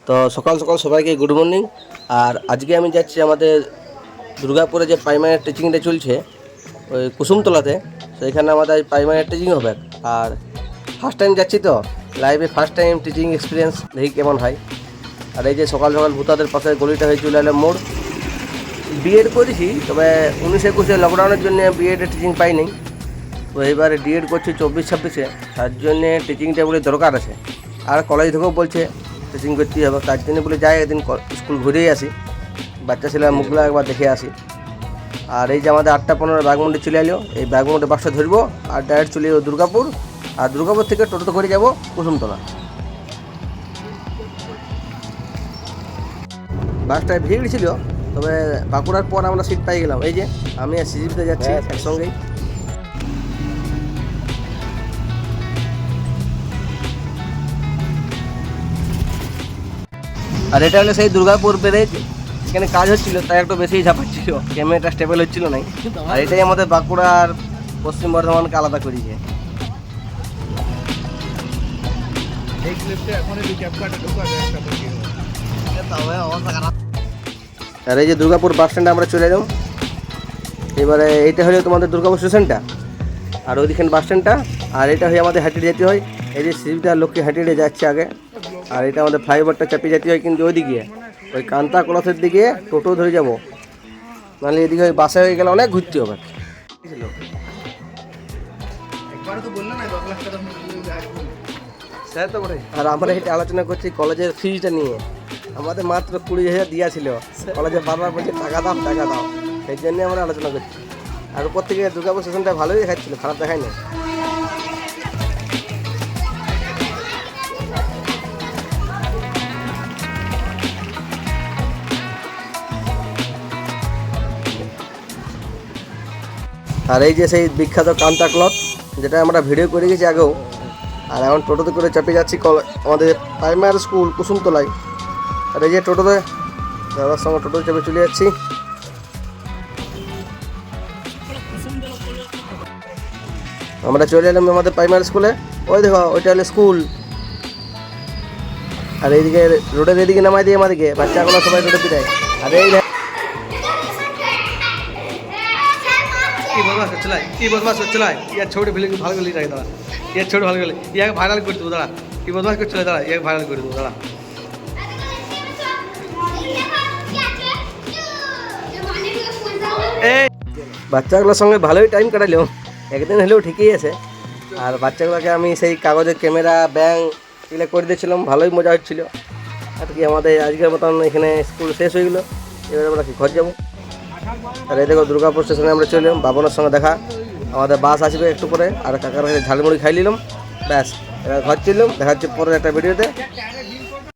তো সকাল সকাল সবাইকে গুড মর্নিং। আর আজকে আমি যাচ্ছি আমাদের দুর্গাপুরে যে প্রাইমারি টিচিংটা চলছে ওই কুসুমতলাতে, সেইখানে আমাদের প্রাইমারি টিচিং হবে। আর ফার্স্ট টাইম যাচ্ছি, তো লাইফে ফার্স্ট টাইম টিচিং এক্সপিরিয়েন্স, দেখি কেমন হয়। আর এই যে সকাল সকাল ভূতাদের পাশে গলিটা হয়ে চলে এলাম মোড়। বিএড করেছি, তবে 19-21 লকডাউনের জন্য বিএডে টিচিং পাইনি। তো এবারে ডিএড করছি 24-26-এ, তার জন্যে টিচিংটা বলে দরকার আছে। আর কলেজ থেকেও বলছে টিচিং করতেই হবে, তার জন্য বলে যাই একদিন স্কুল ঘুরেই আসি, বাচ্চা ছেলের মুখগুলো একবার দেখে আসি। আর এই যে আমাদের 8:15 বাঘমুন্ডি চলে এলো, এই বাঘমুন্ডি বাসটা ধরবো আর ডাইরেক্ট চলে যাবো দুর্গাপুর। আর দুর্গাপুর থেকে টোটোতে করে যাবো কুসুমতলা। বাসটায় ভিড় ছিল, তবে বাঁকুড়ার পর আমরা সিট পাই গেলাম। এই যে আমি আর সিজিপিতে যাচ্ছি একসঙ্গেই। আর এটা হলো সেই দুর্গাপুর ব্যারেজ, এখানে কাজ হচ্ছিল, তাই একটু বেশি ঝাপাচ্ছিল, ক্যামেরাটা স্টেবল হচ্ছিল না। আর এটাই আমাদের বাঁকুড়া আর পশ্চিম বর্ধমানকে আলাদা করেছে। আর এই যে দুর্গাপুর বাস স্ট্যান্ডে আমরা চলে এলাম। এবারে এইটা হলো তোমাদের দুর্গাপুর স্টেশনটা, আর ওইদিকে বাস স্ট্যান্ডটা। আর এটা হয়ে আমাদের হাঁটিয়ে যেতে হয়, এই যে সিঁড়িটা লোককে হাঁটিয়ে যাচ্ছে আগে। আর এটা আমাদের ফ্লাইওভারটা চাপিয়ে যেতে হয়, কিন্তু ওইদিকে ওই কান্তা কলসের দিকে টোটো ধরে যাব, নাহলে এদিকে ওই বাসে হয়ে গেলে অনেক ঘুরতে হবে। আর আমরা এটা আলোচনা করছি কলেজের ফিজটা নিয়ে। আমাদের মাত্র 20,000 দিয়েছিল, কলেজে বারবার বলছে টাকা দাও টাকা দাও, সেই জন্য আমরা আলোচনা করছি। আর উপর থেকে দুর্গাপুর স্টেশনটা ভালোই দেখাচ্ছিল, খারাপ দেখায় না। আর এই যে সেই বিখ্যাত কান্তা ক্লথ, যেটা আমরা ভিডিও করে গেছি আগেও। আর এখন টোটোতে করে চাপে যাচ্ছি আমাদের প্রাইমারি স্কুল কুসুমতলায়। আর এই যে টোটোতে দাদার সঙ্গে টোটোতে চাপে চলে যাচ্ছি। আমরা চলে এলাম আমাদের প্রাইমারি স্কুলে। ওই দেখো ওইটা হলো স্কুল। আর এইদিকে রোডের এদিকে নামাই দিয়ে আমাদেরকে বাচ্চাগুলো সবাই রোডে পিটায়। আর এই কি বদমাস করছিল, ইয়ার ছোট ফেলে ভালো করে রাখে দাঁড়া, ইয়ার ছোট ভালো করে ইয়াকে ভাইরাল করে দেবো দাঁড়া। কি বদমাস করছিল দাঁড়া, ইয়াকে ভাইরাল করে দেবো দাঁড়া। এই বাচ্চাগুলোর সঙ্গে ভালোই টাইম কাটালো, একদিন হলেও ঠিকই আছে। আর বাচ্চাগুলোকে আমি সেই কাগজের ক্যামেরা ব্যাং এগুলো করে দিয়েছিলাম, ভালোই মজা হচ্ছিল। আর কি আমাদের আজকের মতন এখানে স্কুল শেষ হয়ে গেলো, এবার আমরা কি ঘর যাবো। আর এই দেখো দুর্গাপুর স্টেশনে আমরা চলে এলাম, বাবনের সঙ্গে দেখা, আমাদের বাস আসবে একটু করে। আর কাকার কাছে ঝালমুড়ি খাই নিলাম, ব্যাস এবার ঘর চললাম। দেখা হচ্ছে পরের একটা ভিডিওতে।